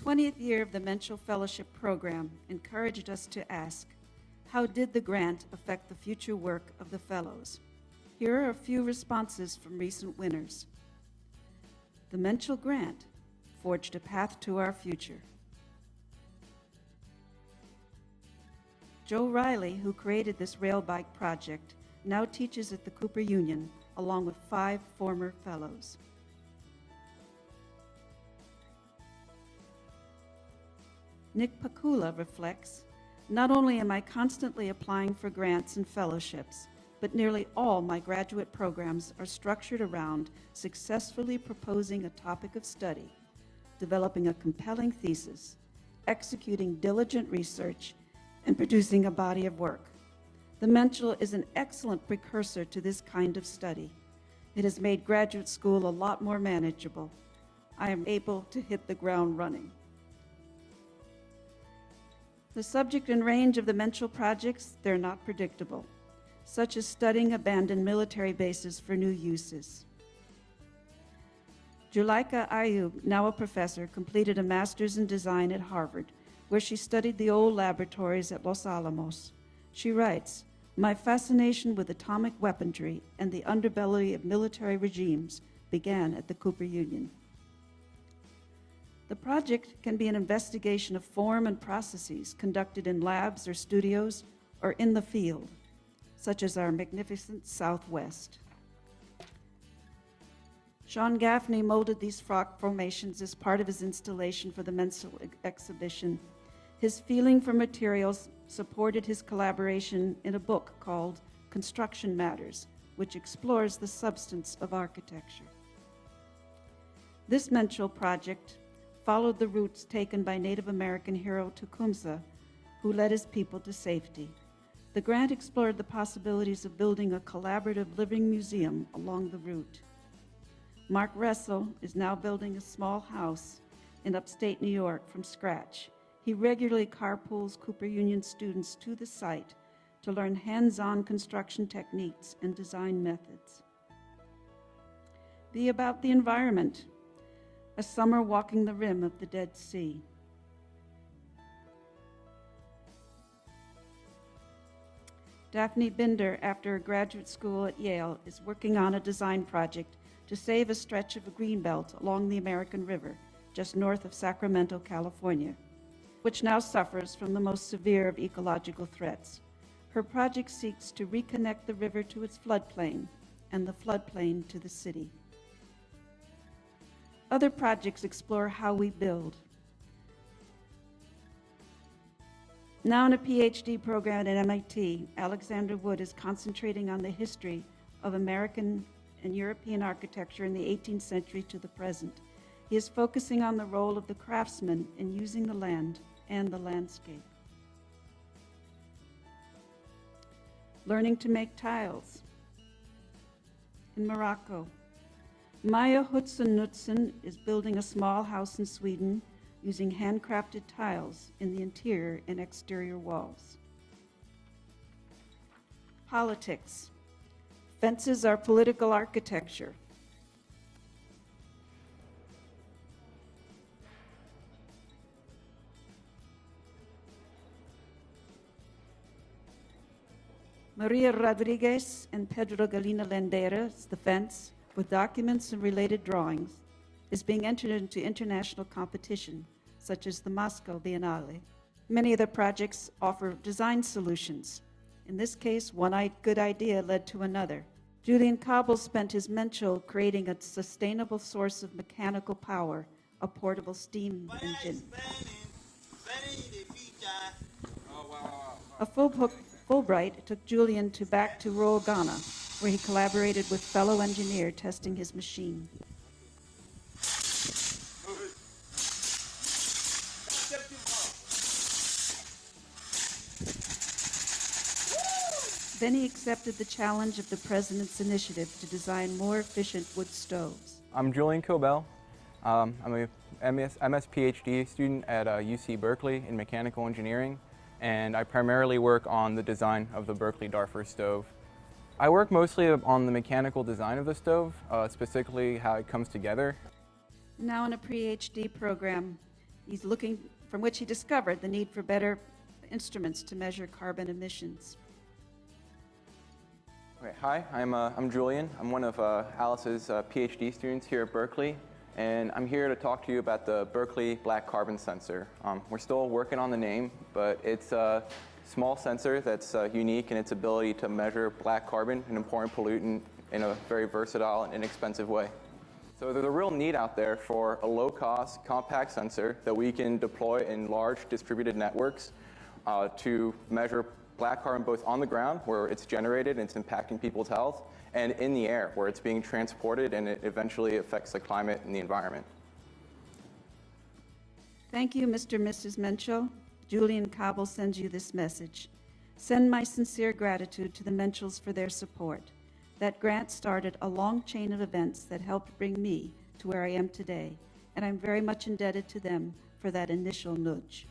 20th year of the Menschel Fellowship Program encouraged us to ask, how did the grant affect the future work of the fellows? Here are a few responses from recent winners. The Menschel Grant forged a path to our future. Joe Riley, who created this rail bike project, now teaches at the Cooper Union, along with 5 former fellows. Nick Pakula reflects, not only am I constantly applying for grants and fellowships, but nearly all my graduate programs are structured around successfully proposing a topic of study, developing a compelling thesis, executing diligent research, and producing a body of work. The Menschel is an excellent precursor to this kind of study. It has made graduate school a lot more manageable. I am able to hit the ground running. The subject and range of the Menschel projects, they're not predictable, such as studying abandoned military bases for new uses. Julika Ayub, now a professor, completed a master's in design at Harvard, where she studied the old laboratories at Los Alamos. She writes, "My fascination with atomic weaponry and the underbelly of military regimes began at the Cooper Union." The project can be an investigation of form and processes conducted in labs or studios or in the field, such as our magnificent Southwest. Sean Gaffney molded these rock formations as part of his installation for the Menschel exhibition. His feeling for materials supported his collaboration in a book called Construction Matters, which explores the substance of architecture. This Menschel project followed the routes taken by Native American hero Tecumseh, who led his people to safety. The grant explored the possibilities of building a collaborative living museum along the route. Mark Ressel is now building a small house in upstate New York from scratch. He regularly carpools Cooper Union students to the site to learn hands-on construction techniques and design methods. Be about the environment. A summer walking the rim of the Dead Sea. Daphne Binder, after graduate school at Yale, is working on a design project to save a stretch of a greenbelt along the American River, just north of Sacramento, California, which now suffers from the most severe of ecological threats. Her project seeks to reconnect the river to its floodplain and the floodplain to the city. Other projects explore how we build. Now in a PhD program at MIT, Alexander Wood is concentrating on the history of American and European architecture in the 18th century to the present. He is focusing on the role of the craftsman in using the land and the landscape. Learning to make tiles. In Morocco, Maya Hudson-Knudsen is building a small house in Sweden using handcrafted tiles in the interior and exterior walls. Politics. Fences are political architecture. Maria Rodriguez and Pedro Galina Landeras, The Fence, with documents and related drawings, is being entered into international competition, such as the Moscow Biennale. Many of the projects offer design solutions. In this case, one good idea led to another. Julian Cobble spent his Menschel creating a sustainable source of mechanical power, a portable steam engine. A Fulbright took Julian back to rural Ghana, where he collaborated with fellow engineer testing his machine. Then he accepted the challenge of the president's initiative to design more efficient wood stoves. I'm Julian Cobell. I'm a MS PhD student at UC Berkeley in mechanical engineering, and I primarily work on the design of the Berkeley Darfur stove. I work mostly on the mechanical design of the stove, specifically how it comes together. Now in a PhD program from which he discovered the need for better instruments to measure carbon emissions. Okay, hi, I'm Julian. I'm one of Alice's PhD students here at Berkeley, and I'm here to talk to you about the Berkeley Black Carbon Sensor. We're still working on the name, but it's a small sensor that's unique in its ability to measure black carbon, an important pollutant, in a very versatile and inexpensive way. So there's a real need out there for a low-cost, compact sensor that we can deploy in large distributed networks to measure black carbon both on the ground, where it's generated and it's impacting people's health, and in the air, where it's being transported and it eventually affects the climate and the environment. Thank you, Mr. and Mrs. Menschel. Julian Cobble sends you this message. Send my sincere gratitude to the Menschels for their support. That grant started a long chain of events that helped bring me to where I am today, and I'm very much indebted to them for that initial nudge.